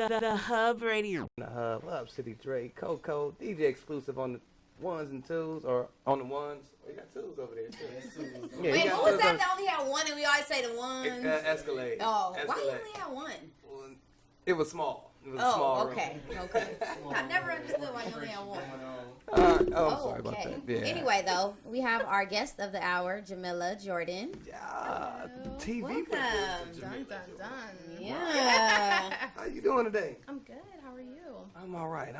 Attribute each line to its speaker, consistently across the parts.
Speaker 1: The Hub Radio.
Speaker 2: The HubCityDre and Coco, DJ exclusive on the ones and twos, or on the ones. Oh, you got twos over there too. Yeah,
Speaker 3: Wait, what was that? That only had one, and we always say the ones.
Speaker 2: Escalade.
Speaker 3: Oh,
Speaker 2: Escalade.
Speaker 3: why you only had one?
Speaker 2: Well, it was small. It was a small room.
Speaker 3: Okay. I never understood why you only had one.
Speaker 2: Sorry about that. Yeah.
Speaker 3: Anyway, though, we have our guest of the hour, Jamila Jordan.
Speaker 2: Yeah, TV
Speaker 3: Welcome.
Speaker 2: producer.
Speaker 4: Dun, dun, dun.
Speaker 3: Yeah.
Speaker 2: How you doing today?
Speaker 4: I'm good. How are you?
Speaker 2: I'm all right.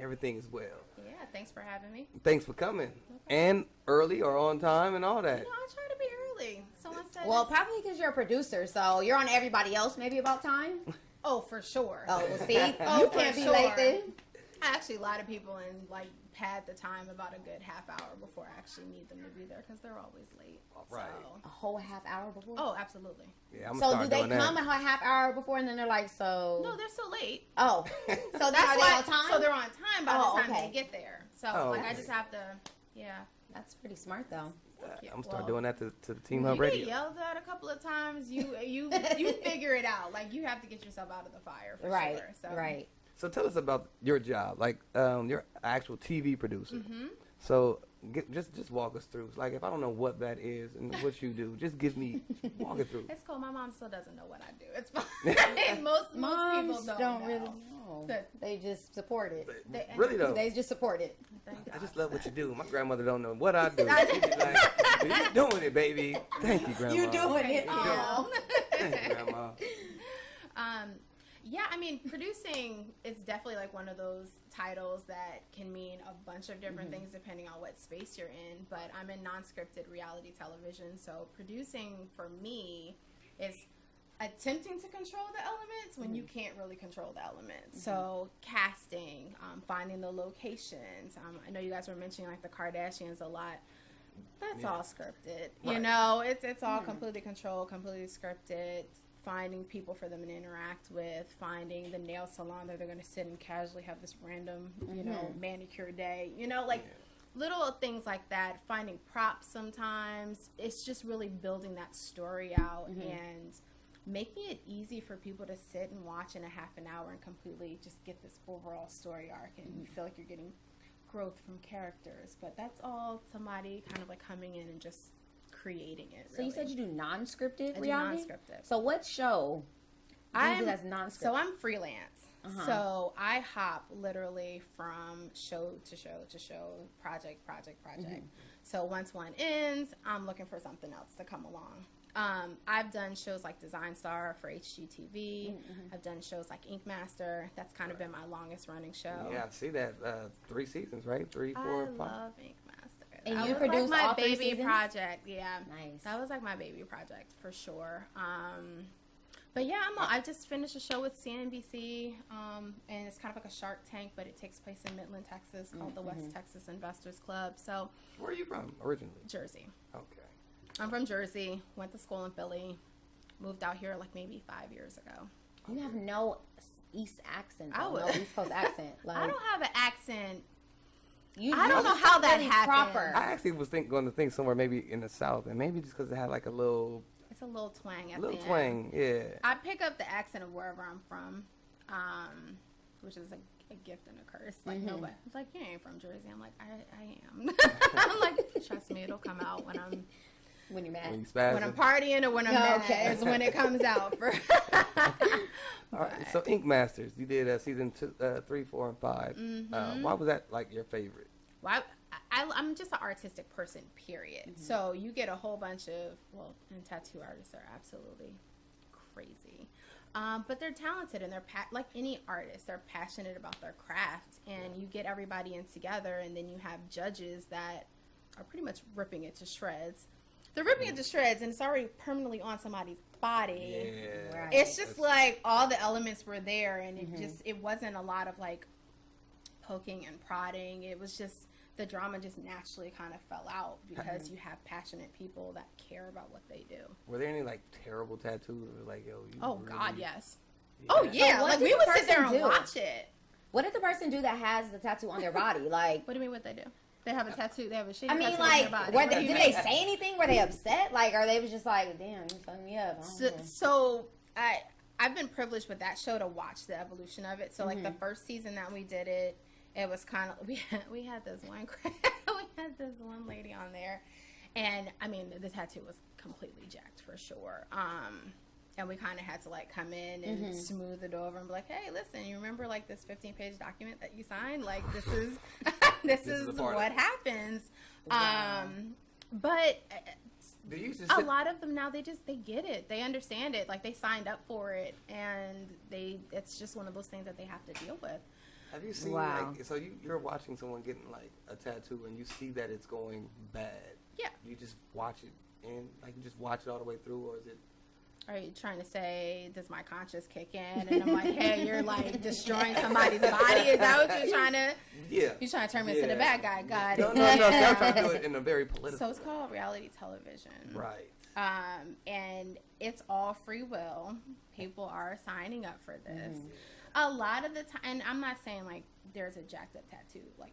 Speaker 2: Everything is well.
Speaker 4: Yeah, thanks for having me.
Speaker 2: Thanks for coming. And early or on time and all that.
Speaker 4: No, I try to be early. Someone said
Speaker 3: Well, probably because you're a producer, so you're on everybody else maybe about time.
Speaker 4: oh, for sure.
Speaker 3: Oh, well, see?
Speaker 4: Oh,
Speaker 3: You
Speaker 4: for
Speaker 3: can't be
Speaker 4: sure.
Speaker 3: late then.
Speaker 4: I actually lie to people and pad the time about a good half hour before I actually need them to be there because they're always late.
Speaker 2: Right.
Speaker 3: A whole half hour before?
Speaker 4: Oh, absolutely.
Speaker 2: Yeah, I'm
Speaker 3: So
Speaker 2: start
Speaker 3: do they
Speaker 2: doing that.
Speaker 3: come a half hour before and then they're like, so...
Speaker 4: No, they're still late.
Speaker 3: Oh. So
Speaker 4: That's
Speaker 3: are they
Speaker 4: why.
Speaker 3: on time?
Speaker 4: So they're on time by the time
Speaker 3: okay.
Speaker 4: they get there. So
Speaker 2: Oh,
Speaker 4: I
Speaker 2: okay.
Speaker 4: just have to. Yeah.
Speaker 3: That's pretty smart, though.
Speaker 4: Yeah,
Speaker 2: I'm start
Speaker 4: well,
Speaker 2: doing that to the Team Hub
Speaker 4: You
Speaker 2: Radio.
Speaker 4: get yelled at a couple of times. You figure it out. Like you have to get yourself out of the fire for
Speaker 3: Right,
Speaker 4: sure. So.
Speaker 3: right.
Speaker 2: So tell us about your job, like your actual TV producer.
Speaker 4: Mm-hmm.
Speaker 2: So just walk us through. Like if I don't know what that is and what you do, just walk it through.
Speaker 4: It's cool. My mom still doesn't know what I do. It's fine. most
Speaker 3: Moms
Speaker 4: people
Speaker 3: don't
Speaker 4: know.
Speaker 3: really know.
Speaker 4: But-
Speaker 3: They just support it.
Speaker 2: Really though,
Speaker 3: They just support it.
Speaker 4: Thank
Speaker 2: I
Speaker 4: God.
Speaker 2: just love what you do. My grandmother don't know what I do. She'd be like, "You're doing it, baby." Thank you, grandma.
Speaker 3: You doing it.
Speaker 4: Thank you.
Speaker 3: Oh.
Speaker 2: Thank you, grandma.
Speaker 4: Yeah, I mean, producing is definitely like one of those titles that can mean a bunch of different things depending on what space you're in. But I'm in non-scripted reality television, so producing for me is attempting to control the elements when you can't really control the elements. So casting, finding the locations. I know you guys were mentioning like the Kardashians a lot. That's all scripted.
Speaker 2: Right.
Speaker 4: You know, it's all completely controlled, completely scripted. Finding people for them to interact with, finding the nail salon that they're going to sit and casually have this random, you know, manicure day. You know, like little things like that. Finding props sometimes. It's just really building that story out and making it easy for people to sit and watch in a half an hour and completely just get this overall story arc, and you feel like you're getting growth from characters. But that's all somebody kind of like coming in and just creating it.
Speaker 3: So you said you do non-scripted
Speaker 4: I do
Speaker 3: reality?
Speaker 4: non-scripted.
Speaker 3: So what show do you do that's non-scripted?
Speaker 4: So I'm freelance. So I hop literally from show to show to show, project. So once one ends, I'm looking for something else to come along. I've done shows like Design Star for HGTV. I've done shows like Ink Master. That's kind of been my longest running show.
Speaker 2: Yeah, I see that. 3 seasons, right? 3, 4,
Speaker 4: I
Speaker 2: 5.
Speaker 4: love Ink Master.
Speaker 3: And
Speaker 4: That
Speaker 3: you
Speaker 4: was like
Speaker 3: produced
Speaker 4: my
Speaker 3: all 3
Speaker 4: baby
Speaker 3: seasons?
Speaker 4: project. Yeah.
Speaker 3: Nice.
Speaker 4: That was like my baby project for sure. But yeah, I just finished a show with CNBC, and it's kind of like a Shark Tank, but it takes place in Midland, Texas, called the West Texas Investors Club. So,
Speaker 2: Where are you from originally?
Speaker 4: Jersey.
Speaker 2: Okay.
Speaker 4: I'm from Jersey. Went to school in Philly. Moved out here like maybe 5 years ago.
Speaker 3: You have no East accent.
Speaker 4: I
Speaker 3: No
Speaker 4: would-
Speaker 3: East Coast accent. Like,
Speaker 4: I don't have an accent.
Speaker 3: You,
Speaker 4: I don't
Speaker 3: you
Speaker 4: know how that
Speaker 3: really
Speaker 4: happened.
Speaker 3: Proper.
Speaker 2: I actually was going to think somewhere maybe in the South, and maybe just because it had like a little
Speaker 4: It's a little twang at the end.
Speaker 2: twang. Yeah.
Speaker 4: I pick up the accent of wherever I'm from, which is a gift and a curse. Like nobody, it's like, you ain't from Jersey. I'm like, I am. I'm like, trust me, it'll come out when I'm
Speaker 3: When you're mad.
Speaker 2: When you spazzing.
Speaker 4: when I'm partying or when I'm
Speaker 3: Oh,
Speaker 4: mad.
Speaker 3: okay.
Speaker 4: Is when it comes out. For
Speaker 2: All right. So Ink Masters, you did season 2, 3, 4, and 5. Why was that like your favorite?
Speaker 4: well, I'm just an artistic person, period. So you get a whole bunch of, and tattoo artists are absolutely crazy. But they're talented and they're like any artist, they're passionate about their craft, and you get everybody in together, and then you have judges that are pretty much ripping it to shreds. They're ripping it to shreds, and it's already permanently on somebody's body.
Speaker 2: Yeah.
Speaker 3: Right.
Speaker 4: It's just like all the elements were there, and it wasn't a lot of like poking and prodding. It was just the drama just naturally kind of fell out because you have passionate people that care about what they do.
Speaker 2: Were there any like terrible tattoos? Or like, yo, you
Speaker 4: Oh
Speaker 2: really,
Speaker 4: God, yes.
Speaker 2: Yeah.
Speaker 4: Oh yeah,
Speaker 3: So what
Speaker 4: like
Speaker 3: did
Speaker 4: we
Speaker 3: the
Speaker 4: would sit there
Speaker 3: person
Speaker 4: and
Speaker 3: do?
Speaker 4: watch it.
Speaker 3: What did the person do that has the tattoo on their body? Like,
Speaker 4: What do you mean what they do? They have a tattoo. They have a shitty
Speaker 3: I mean,
Speaker 4: tattoo on
Speaker 3: like,
Speaker 4: their body.
Speaker 3: were
Speaker 4: What
Speaker 3: they,
Speaker 4: do you
Speaker 3: did
Speaker 4: mean?
Speaker 3: they say anything? Were they upset? Like, or they was just like, damn, you fucked me up. I don't know.
Speaker 4: So I've been privileged with that show to watch the evolution of it. So like the first season that we did it was kind of, we had this one lady on there, and I mean the tattoo was completely jacked for sure. And we kind of had to like come in and smooth it over and be like, hey, listen, you remember like this 15-page document that you signed? Like this is this is what happens. Wow. But a lot of them now, they get it. They understand it. Like they signed up for it, and it's just one of those things that they have to deal with.
Speaker 2: Have you seen like, so you're watching someone getting like a tattoo and you see that it's going bad?
Speaker 4: Yeah.
Speaker 2: You just watch it and like you just watch it all the way through, or is it?
Speaker 4: Are you trying to say, does my conscience kick in? And I'm like, hey, you're like destroying somebody's body. Is that what you're trying to?
Speaker 2: Yeah.
Speaker 4: You're trying to turn me into the bad guy. Got it.
Speaker 2: No. I'm trying to do it in a very political.
Speaker 4: So it's called reality television.
Speaker 2: Right.
Speaker 4: And it's all free will. People are signing up for this. A lot of the time, and I'm not saying like there's a jacked up tattoo like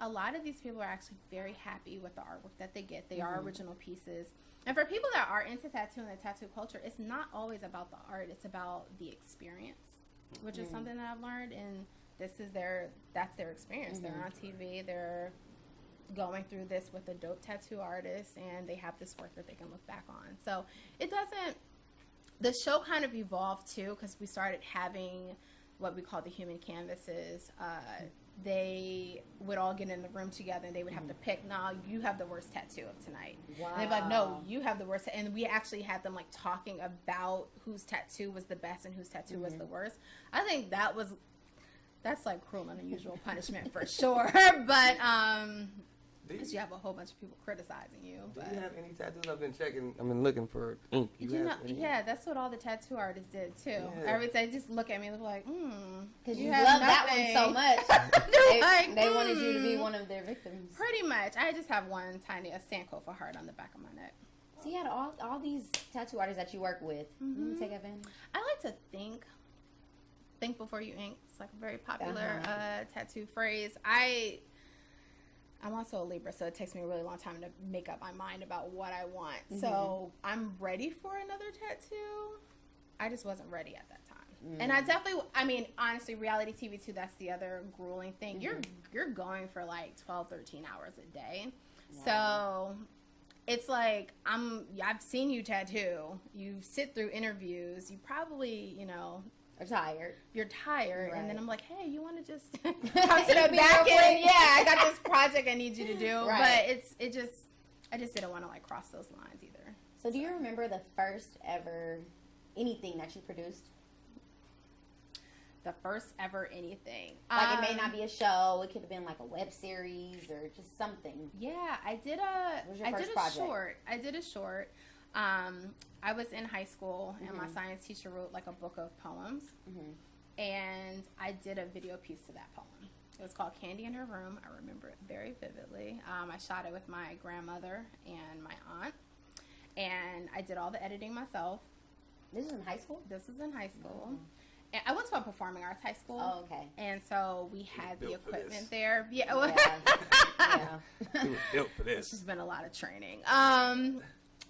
Speaker 4: a lot of these people are actually very happy with the artwork that they get. They are original pieces. And for people that are into tattoo and the tattoo culture, it's not always about the art. It's about the experience, which is something that I've learned. And that's their experience. They're on TV. They're going through this with a dope tattoo artist, and they have this work that they can look back on. So the show kind of evolved too, because we started having what we call the human canvases. They would all get in the room together and they would have to pick, no, you have the worst tattoo of tonight. Wow. And they'd be like, no, you have the worst. And we actually had them like talking about whose tattoo was the best and whose tattoo was the worst. I think that's like cruel and unusual punishment for sure. But because you have a whole bunch of people criticizing you.
Speaker 2: Do you have any tattoos? I've been checking. I've been looking for ink.
Speaker 4: Yeah, that's what all the tattoo artists did too. Yeah. Every day, just look at me and look like,
Speaker 3: because you love that one so much. They wanted you to be one of their victims.
Speaker 4: Pretty much. I just have one tiny Sankofa heart on the back of my neck.
Speaker 3: So you had all these tattoo artists that you work with. You take advantage.
Speaker 4: I like to think before you ink. It's like a very popular tattoo phrase. I'm also a Libra, so it takes me a really long time to make up my mind about what I want. So I'm ready for another tattoo. I just wasn't ready at that time. And I mean, honestly, reality TV too, that's the other grueling thing. You're going for like 12, 13 hours a day. Wow. So it's like, I've seen you tattoo. You sit through interviews. You probably, you're tired, right. And then I'm like, hey, you want to just come to the back end? Yeah, I got this project I need you to do. Right. But I just didn't want to like cross those lines either.
Speaker 3: So do you remember the first ever anything that you produced?
Speaker 4: The first ever anything.
Speaker 3: Like it may not be a show. It could have been like a web series or just something.
Speaker 4: Yeah, I did a short. I was in high school, and my science teacher wrote like a book of poems, and I did a video piece to that poem. It was called Candy in Her Room. I remember it very vividly. I shot it with my grandmother and my aunt, and I did all the editing myself.
Speaker 3: This is in high school?
Speaker 4: This is in high school. And I went to a performing arts high school.
Speaker 3: Oh, okay.
Speaker 4: And so we had the equipment there. Yeah.
Speaker 2: We were built for this.
Speaker 4: It's been a lot of training.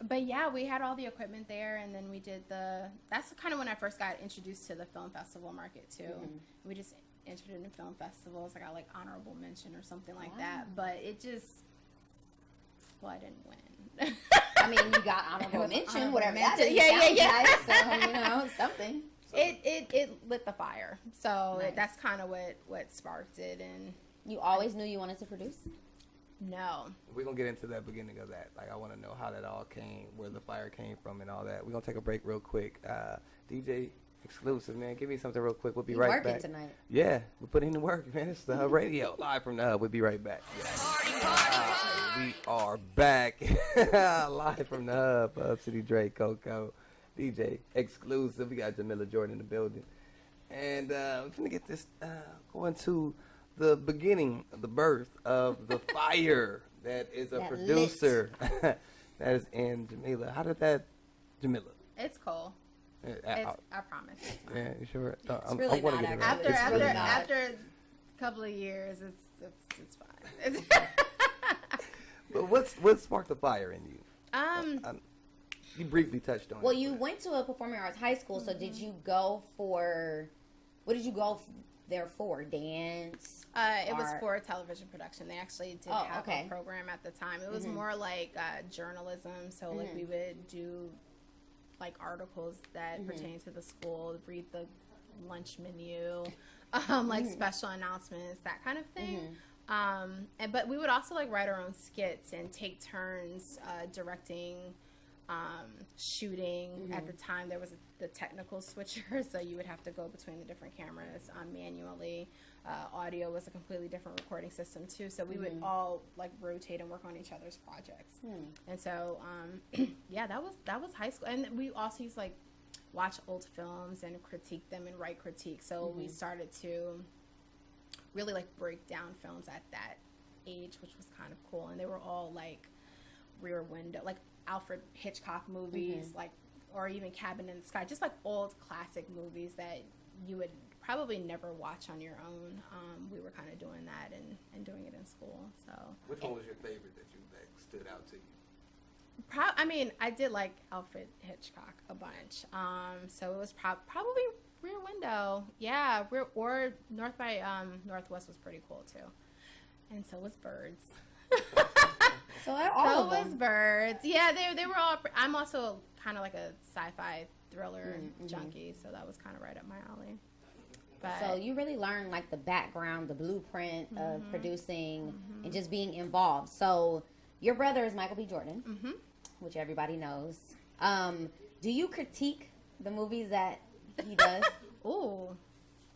Speaker 4: But yeah, we had all the equipment there, and then we did that's kind of when I first got introduced to the film festival market too. We just entered into film festivals. I got like honorable mention or something like that, but I didn't win.
Speaker 3: I mean, you got honorable mention, whatever that is.
Speaker 4: Yeah.
Speaker 3: So, something.
Speaker 4: It lit the fire. So that's kind of what sparked it. And
Speaker 3: you always knew you wanted to produce?
Speaker 4: No.
Speaker 2: We're going to get into that beginning of that. Like, I want to know how that all came, where the fire came from and all that. We're going to take a break real quick. DJ exclusive, man. Give me something real quick. We'll be right back.
Speaker 3: Working tonight.
Speaker 2: Yeah. We're putting in the work, man. It's the radio. Live from the Hub. We'll be right back. We are back. Live from the Hub. HubCityDre and Coco. DJ exclusive. We got Jamila Jordan in the building. And we're going to get this going to the beginning, the birth of the fire that is a producer that is in Jamila. How did that, Jamila?
Speaker 4: It's cool. I promise.
Speaker 2: Yeah, you sure?
Speaker 3: It's really not.
Speaker 4: After a couple of years, it's fine.
Speaker 2: But what sparked the fire in you? You briefly touched on it.
Speaker 3: Well, you went to a performing arts high school, so did you go for, what did you go there for? Dance?
Speaker 4: It was for television production. They actually did have a program at the time. It was more like journalism. So like we would do like articles that pertain to the school, read the lunch menu, like special announcements, that kind of thing. But we would also like write our own skits and take turns directing, shooting. At the time there was the technical switcher, so you would have to go between the different cameras manually. Audio was a completely different recording system too, so we would all like rotate and work on each other's projects. And so yeah, that was high school. And we also used to like watch old films and critique them and write critiques. So we started to really like break down films at that age, which was kind of cool. And they were all like Rear Window, like Alfred Hitchcock movies, like, or even Cabin in the Sky, just like old classic movies that you would probably never watch on your own. We were kind of doing that and doing it in school. So
Speaker 2: which one was your favorite that stood out to you?
Speaker 4: I mean, I did like Alfred Hitchcock a bunch. So it was probably Rear Window. Yeah, or North by Northwest was pretty cool too. And so was Birds.
Speaker 3: So all of them.
Speaker 4: Was Birds. Yeah, they were all. I'm also kind of like a sci-fi thriller junkie, so that was kind of right up my alley. But,
Speaker 3: so you really learned like the background, the blueprint of producing and just being involved. So your brother is Michael B. Jordan, which everybody knows. Do you critique the movies that he does?
Speaker 4: Ooh.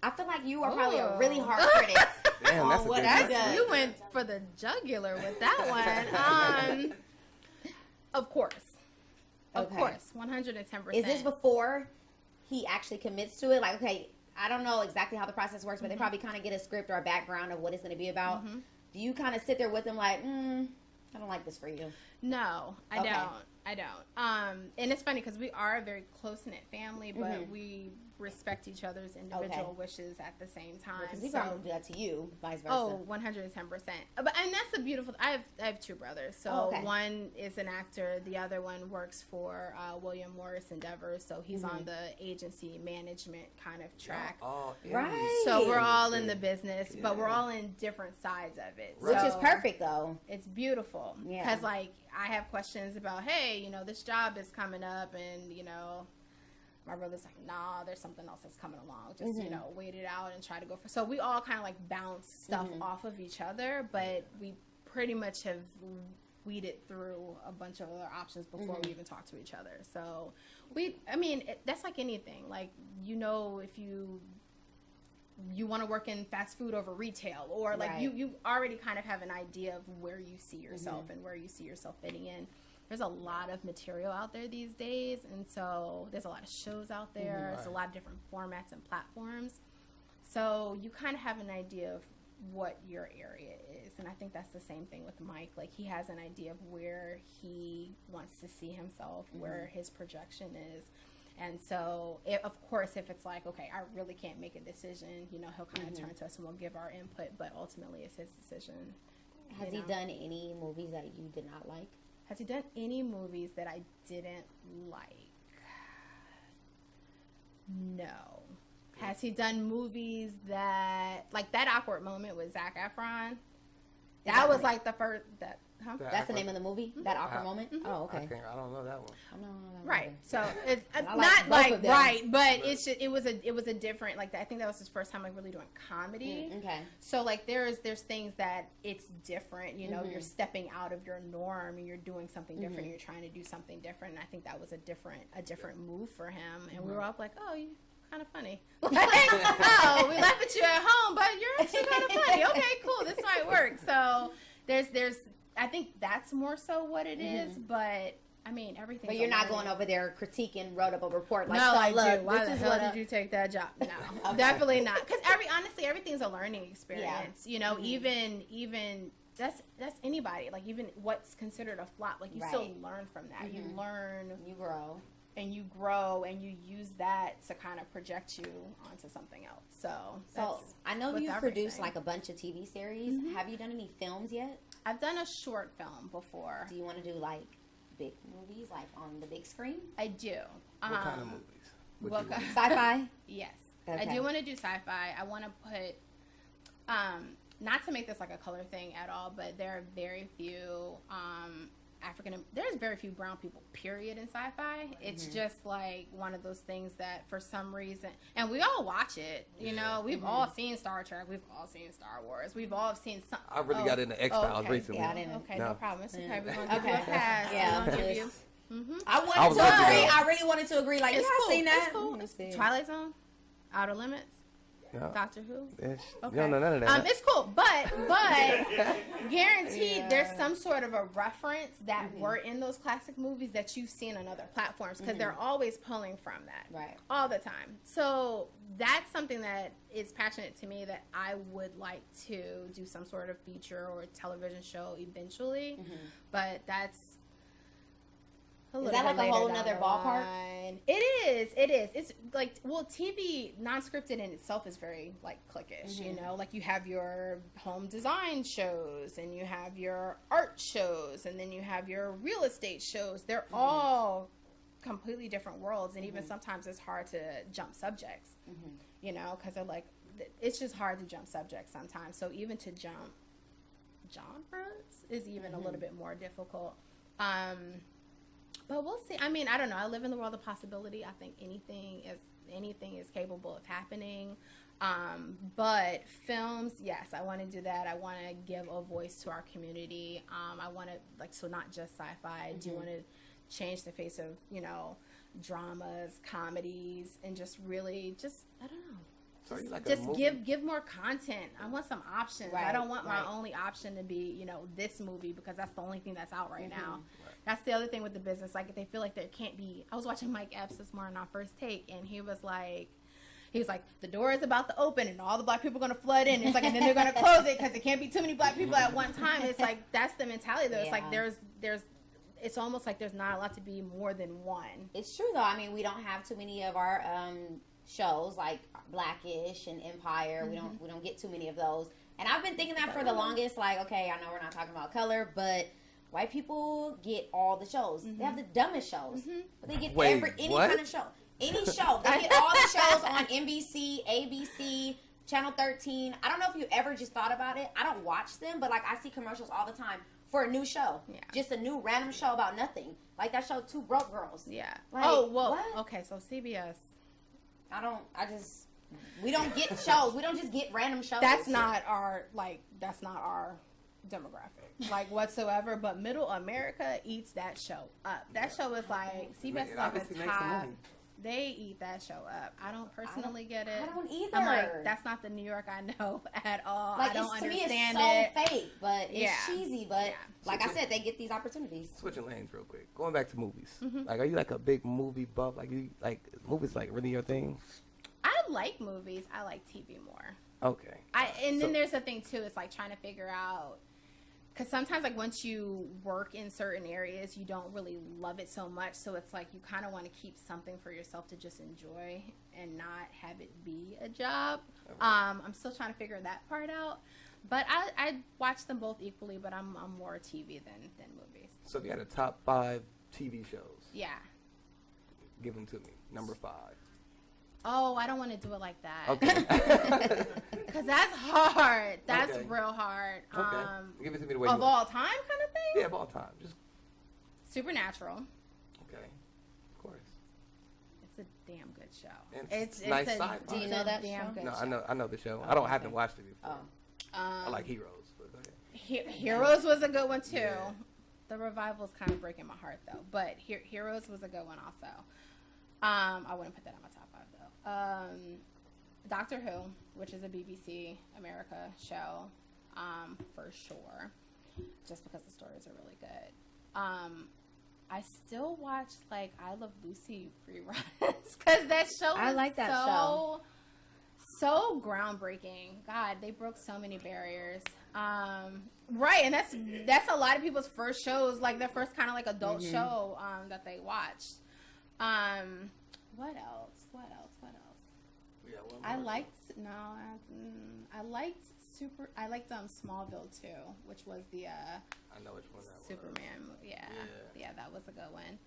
Speaker 3: I feel like you are probably a really hard critic.
Speaker 2: Damn, that's
Speaker 3: what
Speaker 2: I
Speaker 3: does.
Speaker 4: You went for the jugular with that one. Of course. Of course. 110%.
Speaker 3: Is this before he actually commits to it? Like, okay, I don't know exactly how the process works, but they probably kind of get a script or a background of what it's going to be about. Do you kind of sit there with him like, I don't like this for you?
Speaker 4: No, I don't. And it's funny because we are a very close-knit family, but we respect each other's individual wishes at the same time.
Speaker 3: Because he probably do that to you, vice versa.
Speaker 4: Oh, 110%. And that's a beautiful. I have two brothers. So one is an actor. The other one works for William Morris Endeavors. So he's on the agency management kind of track.
Speaker 3: Right.
Speaker 4: So we're all in the business, but we're all in different sides of it.
Speaker 3: Which is perfect, though.
Speaker 4: It's beautiful. Because, like, I have questions about, hey, you know, this job is coming up, and, you know, my brother's like, nah, there's something else that's coming along. Just, you know, wait it out and try to go for. So we all kind of like bounce stuff off of each other, but we pretty much have weeded through a bunch of other options before we even talk to each other. So that's like anything. Like, you know, if you want to work in fast food over retail, or like you already kind of have an idea of where you see yourself and where you see yourself fitting in. There's a lot of material out there these days, and so there's a lot of shows out there. There's a lot of different formats and platforms. So you kind of have an idea of what your area is, and I think that's the same thing with Mike. Like, he has an idea of where he wants to see himself, where his projection is. And so, of course, if it's like, okay, I really can't make a decision, you know, he'll kind of turn to us and we'll give our input, but ultimately it's his decision.
Speaker 3: Has he done any movies that you did not like?
Speaker 4: Has he done any movies that I didn't like? No. Has he done movies that, like that awkward moment with Zac Efron? That was like the first,
Speaker 3: That's the name of the movie? That awkward moment? Oh, okay.
Speaker 2: I don't know that one.
Speaker 3: I don't know that one.
Speaker 4: Right. So it's
Speaker 3: not like
Speaker 4: right, but it's just, it was a different, like, I think that was his first time like really doing comedy.
Speaker 3: Okay.
Speaker 4: So like there's things that it's different, you know, you're stepping out of your norm and you're doing something different and you're trying to do something different. And I think that was a different move for him. And we were all like, oh, you kind of funny. Like, oh, we laugh at you at home, but you're actually kind of funny. Okay, cool. This might work. So there's I think that's more so what it is, but I mean, everything.
Speaker 3: But you're not going over there critiquing, wrote up a report like,
Speaker 4: no,
Speaker 3: so
Speaker 4: I
Speaker 3: look,
Speaker 4: do. Why the hell did you take that job? No, definitely not. Because honestly, everything's a learning experience. You know, even that's anybody. Like, even what's considered a flop, like, you still learn from that. You learn,
Speaker 3: you grow,
Speaker 4: and you use that to kind of project you onto something else. So
Speaker 3: I know you produced like a bunch of TV series. Have you done any films yet?
Speaker 4: I've done a short film before.
Speaker 3: Do you want to do like big movies, like on the big screen?
Speaker 4: I do.
Speaker 2: What kind of movies?
Speaker 4: What kind?
Speaker 3: Sci-fi?
Speaker 4: Yes.
Speaker 3: Okay.
Speaker 4: I do want to do sci-fi. I want to put, not to make this like a color thing at all, but there are very few there's very few brown people, period, in sci-fi. It's just like one of those things that for some reason, and we all watch it, you know, we've all seen Star Trek, we've all seen Star Wars, we've all seen some.
Speaker 2: I really got into X-Files recently.
Speaker 3: Yeah, I didn't.
Speaker 4: Okay,
Speaker 2: No.
Speaker 4: no problem. It's okay. We're going to give you a pass.
Speaker 3: Yeah,
Speaker 4: We're gonna give you.
Speaker 3: I wanted
Speaker 2: I was
Speaker 3: to
Speaker 2: lucky,
Speaker 3: agree.
Speaker 2: though.
Speaker 3: I really wanted to agree. Like,
Speaker 4: It's
Speaker 3: yeah,
Speaker 4: cool.
Speaker 3: I seen that.
Speaker 4: It's cool.
Speaker 3: It's good.
Speaker 4: Twilight Zone, Outer Limits,
Speaker 2: No.
Speaker 4: Doctor Who.
Speaker 2: Ish.
Speaker 4: Okay.
Speaker 2: You don't know none of that.
Speaker 4: It's cool, but guaranteed there's some sort of a reference that were in those classic movies that you've seen on other platforms, because they're always pulling from that,
Speaker 3: Right.
Speaker 4: all the time. So that's something that is passionate to me, that I would like to do some sort of feature or television show eventually, but that's a little
Speaker 3: that
Speaker 4: bit
Speaker 3: like a
Speaker 4: later
Speaker 3: whole
Speaker 4: down
Speaker 3: nother
Speaker 4: the
Speaker 3: ballpark?
Speaker 4: line. It is. It's like, well, TV non-scripted in itself is very like cliquish, you know, like you have your home design shows and you have your art shows and then you have your real estate shows. They're all completely different worlds, and even sometimes it's hard to jump subjects, you know, because they're like, it's just hard to jump subjects sometimes. So even to jump genres is even a little bit more difficult. But we'll see. I mean, I don't know. I live in the world of possibility. I think anything is capable of happening. But films, yes, I want to do that. I want to give a voice to our community. I want to, like, so not just sci-fi. I do want to change the face of, you know, dramas, comedies, and just really just, I don't know.
Speaker 2: So you like a
Speaker 4: Just
Speaker 2: movie?
Speaker 4: give more content. I want some options. I
Speaker 3: Right,
Speaker 4: don't want my
Speaker 3: right.
Speaker 4: only option to be, you know, this movie, because that's the only thing that's out right now. That's the other thing with the business. Like, they feel like there can't be. I was watching Mike Epps this morning on First Take, and he was like, the door is about to open and all the black people are going to flood in. It's like, and then they're going to close it because there can't be too many black people at one time. It's like, that's the mentality though. It's like, there's, it's almost like there's not allowed to be more than one.
Speaker 3: It's true though. I mean, we don't have too many of our shows like Blackish and Empire. We don't get too many of those. And I've been thinking that for the longest. Like, okay, I know we're not talking about color, but white people get all the shows. They have the dumbest shows, but they get any
Speaker 2: what?
Speaker 3: kind of show, any show. They get all the shows on NBC, ABC, Channel 13. I don't know if you ever just thought about it. I don't watch them, but like I see commercials all the time for a new show. Yeah. Just a new random show about nothing. Like that show, Two Broke Girls.
Speaker 4: Yeah.
Speaker 3: Like,
Speaker 4: what? Okay, so CBS.
Speaker 3: We don't get shows. We don't just get random shows.
Speaker 4: That's not our demographic, like, whatsoever. But Middle America eats that show up. That show is like, CBS is like a top. They eat that show up. I don't personally get it.
Speaker 3: I don't either.
Speaker 4: I'm like, that's not the New York I know at all.
Speaker 3: Like,
Speaker 4: I don't
Speaker 3: to me,
Speaker 4: understand
Speaker 3: it's so fake, but it's cheesy. But like I said, they get these opportunities.
Speaker 2: Switching lanes real quick. Going back to movies. Like, are you like a big movie buff? Like, you like movies like really your thing?
Speaker 4: I like movies. I like TV more.
Speaker 2: Okay.
Speaker 4: Then there's the thing too. It's like trying to figure out, because sometimes, like, once you work in certain areas, you don't really love it so much. So it's like you kind of want to keep something for yourself to just enjoy and not have it be a job. Okay. I'm still trying to figure that part out. But I watch them both equally, but I'm more TV than movies.
Speaker 2: So if you had a top 5 TV shows.
Speaker 4: Yeah.
Speaker 2: Give them to me. Number 5.
Speaker 4: Oh, I don't want to do it like that.
Speaker 2: Okay.
Speaker 4: Because that's hard. That's real hard.
Speaker 2: Okay. Give it to me the way
Speaker 4: of all time kind of thing?
Speaker 2: Yeah, of all time. Just
Speaker 4: Supernatural.
Speaker 2: Okay. Of course.
Speaker 4: It's a damn good show.
Speaker 2: It's nice sci-fi.
Speaker 3: Do you know that
Speaker 4: damn
Speaker 3: show?
Speaker 4: good
Speaker 2: No,
Speaker 4: show.
Speaker 2: I know the show. I haven't watched it before.
Speaker 3: Oh.
Speaker 2: I like Heroes. But go ahead.
Speaker 4: Heroes was a good one too.
Speaker 2: Yeah.
Speaker 4: The revival's kind of breaking my heart though. But Heroes was a good one also. I wouldn't put that on my top 5 though. Doctor Who, which is a BBC America show, for sure, just because the stories are really good. I still watch, like, I Love Lucy reruns because that show
Speaker 3: I like that show.
Speaker 4: So groundbreaking. God, they broke so many barriers. Right, and that's a lot of people's first shows, like their first kind of like adult show that they watched. What else?
Speaker 2: Yeah,
Speaker 4: I liked I liked Smallville too, which was the
Speaker 2: I know which one that was.
Speaker 4: Superman movie. Yeah, that was a good one.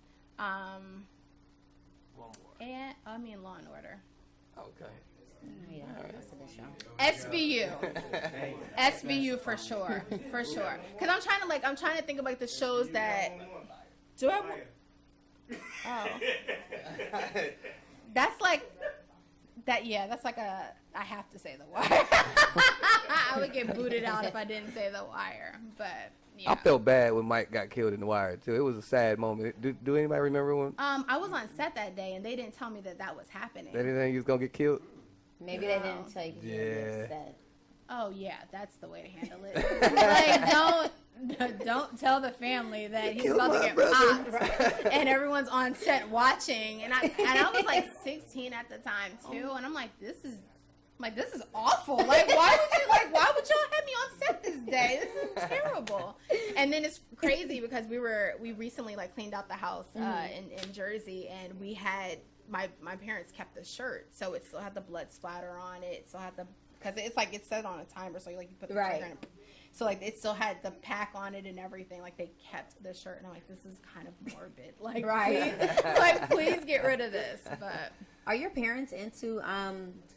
Speaker 2: One more.
Speaker 4: And Law and Order.
Speaker 2: Okay.
Speaker 3: Yeah, that's a good show.
Speaker 4: SVU for sure, for sure. Because I'm trying to think of like the shows that. Do I? Oh, that's like that. Yeah, that's like a. I have to say The Wire. I would get booted out if I didn't say The Wire, but. Yeah.
Speaker 2: I felt bad when Mike got killed in The Wire too. It was a sad moment. Do anybody remember when?
Speaker 4: I was on set that day and they didn't tell me that was happening.
Speaker 2: They didn't think he was gonna get killed.
Speaker 3: Maybe they didn't tell you.
Speaker 2: Yeah.
Speaker 4: Oh yeah, that's the way to handle it. Like don't tell the family that he's about to get popped, and everyone's on set watching. And I was like 16 at the time too, and I'm like, this is awful. Like why would y'all have me on set this day? This is terrible. And then it's crazy because we recently like cleaned out the house in Jersey, and we had my parents kept the shirt, so it still had the blood splatter on it. Still had because it's like it's set on a timer, so you put the trigger in. So like it still had the pack on it and everything. Like they kept the shirt, and I'm like, this is kind of morbid. Like please get rid of this. But
Speaker 3: are your parents into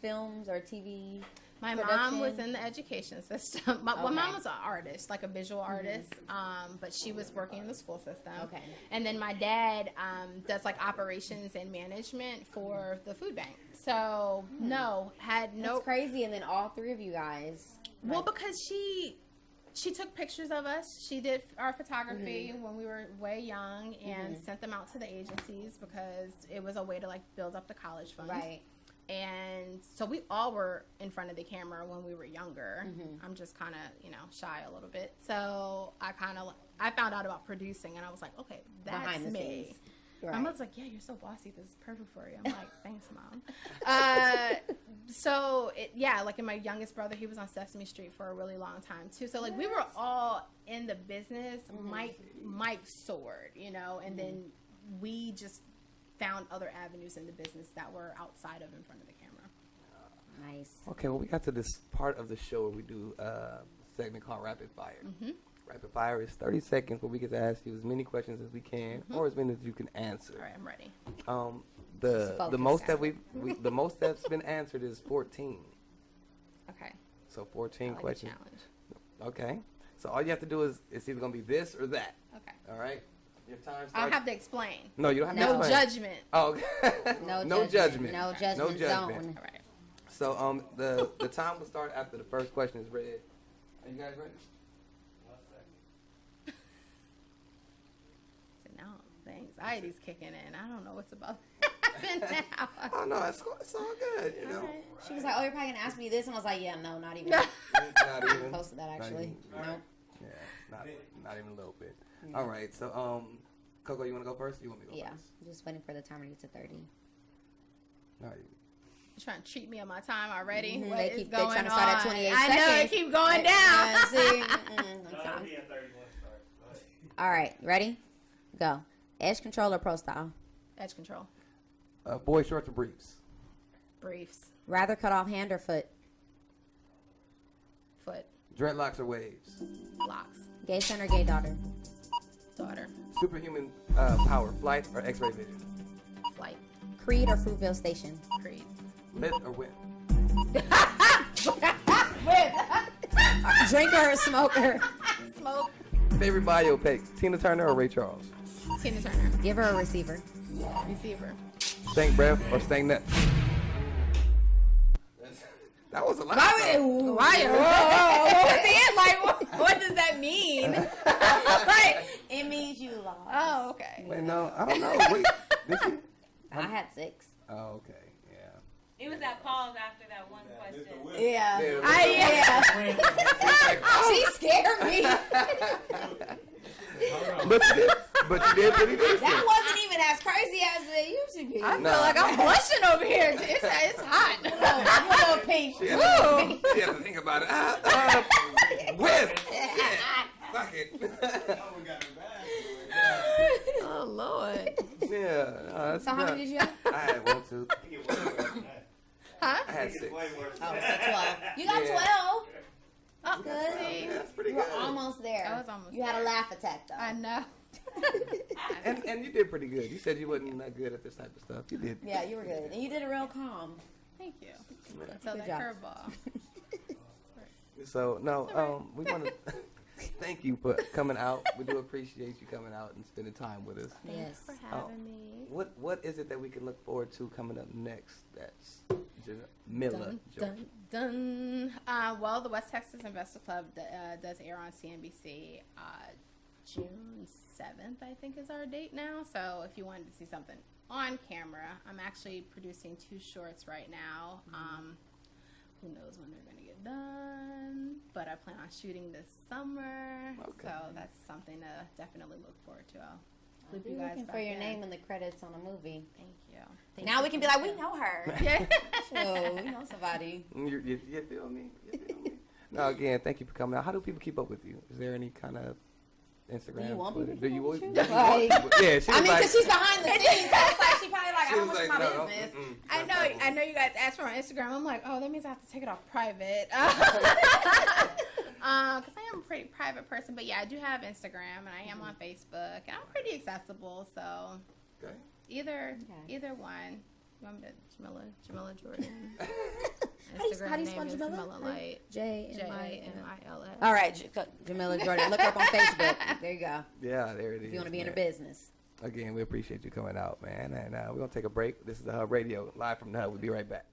Speaker 3: films or TV?
Speaker 4: My mom was in the education system. My mom was an artist, like a visual artist, but she was working in the school system. Okay. And then my dad does like operations and management for the food bank. So
Speaker 3: That's crazy. And then all three of you guys.
Speaker 4: Well, because she took pictures of us. She did our photography when we were way young and sent them out to the agencies because it was a way to like build up the college fund. Right. And so we all were in front of the camera when we were younger. I'm just kind of, shy a little bit. So I found out about producing, and I was like, okay, that's me. Right. My mother's like, yeah, you're so bossy. This is perfect for you. I'm like, thanks, Mom. Like in my youngest brother, he was on Sesame Street for a really long time too. So like we were all in the business. Mike soared, and then we just found other avenues in the business that were outside of in front of the camera.
Speaker 3: Nice.
Speaker 2: Okay, well, we got to this part of the show where we do a segment called Rapid Fire. Rapid Fire is 30 seconds where we get to ask you as many questions as we can or as many as you can answer.
Speaker 4: All right, I'm ready.
Speaker 2: The most that the most that's been answered is 14.
Speaker 4: Okay.
Speaker 2: So 14
Speaker 4: like
Speaker 2: questions.
Speaker 4: A challenge.
Speaker 2: Okay. So all you have to do is it's either going to be this or that.
Speaker 4: Okay.
Speaker 2: All right. Your time starts.
Speaker 4: I'll have to explain.
Speaker 2: No, you don't have to
Speaker 4: No
Speaker 2: explain.
Speaker 4: judgment.
Speaker 2: Oh, okay.
Speaker 3: No judgment.
Speaker 2: No judgment
Speaker 3: zone.
Speaker 4: All right.
Speaker 2: So the time will start after the first question is read. Are you guys ready? 1 second.
Speaker 4: So now the anxiety's kicking in. I don't know what's about to happen now.
Speaker 2: Oh no, it's all good.
Speaker 4: Right.
Speaker 3: She was like, "Oh, you're probably gonna ask me this," and I was like, "Yeah, no, not even."
Speaker 2: Not even.
Speaker 3: Close to that, actually.
Speaker 2: No. Yeah, not even a little bit. Yeah. All right, so Coco, you want to go first? Or you want me to go first?
Speaker 3: Yeah, just waiting for the timer to get to 30.
Speaker 2: All right.
Speaker 4: You're trying to cheat me on my time already.
Speaker 3: Mm-hmm.
Speaker 4: What
Speaker 3: They
Speaker 4: is
Speaker 3: keep
Speaker 4: going
Speaker 3: trying to
Speaker 4: on?
Speaker 3: start at 28
Speaker 4: I know
Speaker 3: seconds.
Speaker 4: it keep going down.
Speaker 3: See?
Speaker 1: That'll be at 31 start.
Speaker 3: All right, ready? Go. Edge control or pro style?
Speaker 4: Edge control.
Speaker 2: Boy shorts or briefs?
Speaker 4: Briefs.
Speaker 3: Rather cut off hand or foot?
Speaker 4: Foot.
Speaker 2: Dreadlocks or waves?
Speaker 4: Locks.
Speaker 3: Gay son or gay daughter?
Speaker 4: Daughter.
Speaker 2: Superhuman power, flight or X-ray vision?
Speaker 4: Flight.
Speaker 3: Creed or Fruitville Station?
Speaker 4: Creed.
Speaker 2: Lit or win?
Speaker 3: Drinker or smoker?
Speaker 4: Smoke.
Speaker 2: Favorite biopic, Tina Turner or Ray Charles?
Speaker 4: Tina Turner.
Speaker 3: Giver or receiver?
Speaker 4: Receiver.
Speaker 2: Stank breath or stank nuts? That was a lot.
Speaker 4: Why? What was it? Like, what does that mean? Like,
Speaker 3: It means you lost.
Speaker 4: oh, okay.
Speaker 2: Wait, no, I don't know. Wait, did you?
Speaker 3: I had 6.
Speaker 2: Oh, okay, yeah.
Speaker 5: It was that pause after that one question.
Speaker 3: Yeah.
Speaker 2: Yeah.
Speaker 3: She scared me.
Speaker 2: But you did pretty decent.
Speaker 3: That wasn't even as crazy as it used to be.
Speaker 4: I feel like I'm blushing over here. It's hot.
Speaker 3: I'm a little pink.
Speaker 2: She had to think about it. With. Fuck it.
Speaker 4: Oh, Lord.
Speaker 2: Yeah.
Speaker 3: So how many did you have?
Speaker 2: I had 1, 2.
Speaker 4: Huh?
Speaker 2: I had 6.
Speaker 3: Oh, so 12. You got 12.
Speaker 4: Oh,
Speaker 3: Good.
Speaker 4: see?
Speaker 2: That's pretty
Speaker 3: You were
Speaker 2: good.
Speaker 3: almost there.
Speaker 4: I was almost
Speaker 3: You had a
Speaker 4: there.
Speaker 3: laugh attack though.
Speaker 4: I know.
Speaker 2: And you did pretty good. You said you wasn't that good at this type of stuff. You did.
Speaker 3: Yeah, you were good, and you did it real calm.
Speaker 4: Thank you.
Speaker 2: Yeah.
Speaker 4: So
Speaker 3: Good
Speaker 4: that
Speaker 3: job.
Speaker 4: curveball.
Speaker 2: So no, we want to thank you for coming out. We do appreciate you coming out and spending time with us.
Speaker 3: Yes.
Speaker 4: For having me.
Speaker 2: What is it that we can look forward to coming up next? That's Jamila Jordan.
Speaker 4: Dun. Well, the West Texas Investor Club does air on CNBC. June 7th, I think, is our date now. So if you wanted to see something on camera, I'm actually producing 2 shorts right now. Who knows when they're going to get done, but I plan on shooting this summer.
Speaker 2: Okay.
Speaker 4: So that's something to definitely look forward to. I'll
Speaker 3: We'll
Speaker 4: loop
Speaker 3: be
Speaker 4: you guys
Speaker 3: looking
Speaker 4: back
Speaker 3: for your
Speaker 4: in.
Speaker 3: name in the credits on a movie.
Speaker 4: Thank you.
Speaker 3: Now we can be like, we know her.
Speaker 4: Yeah.
Speaker 3: So we know somebody.
Speaker 2: You feel me? You feel me? No, again, thank you for coming out. How do people keep up with you? Is there any kind of Instagram?
Speaker 3: Do you want
Speaker 2: Twitter?
Speaker 3: people to
Speaker 2: Do you
Speaker 3: keep up with
Speaker 2: want?
Speaker 3: you?
Speaker 2: do you want
Speaker 3: Like-
Speaker 2: people- Yeah, she
Speaker 3: I
Speaker 2: was
Speaker 3: mean,
Speaker 2: like,
Speaker 3: because she's behind the scenes, so it's like she probably like, I
Speaker 2: she
Speaker 3: don't
Speaker 2: was
Speaker 3: want
Speaker 2: like,
Speaker 3: my
Speaker 2: no,
Speaker 3: business.
Speaker 4: I know you guys asked for on Instagram. I'm like, oh, that means I have to take it off private. Because I am a pretty private person. But yeah, I do have Instagram and I am on Facebook. And I'm pretty accessible. So
Speaker 2: Okay.
Speaker 4: either one. You want me to Jamila Jordan? Instagram
Speaker 3: how do you
Speaker 4: name
Speaker 3: spell
Speaker 4: is
Speaker 3: Jamila?
Speaker 4: Jamila Light.
Speaker 3: Jamila.
Speaker 4: Jamila.
Speaker 3: All right, Jamila Jordan. Look her up on Facebook. There you go.
Speaker 2: Yeah, there it is.
Speaker 3: If you want to be in her
Speaker 2: man.
Speaker 3: business.
Speaker 2: Again, we appreciate you coming out, man. And we're going to take a break. This is the Hub Radio, live from the Hub. We'll be right back.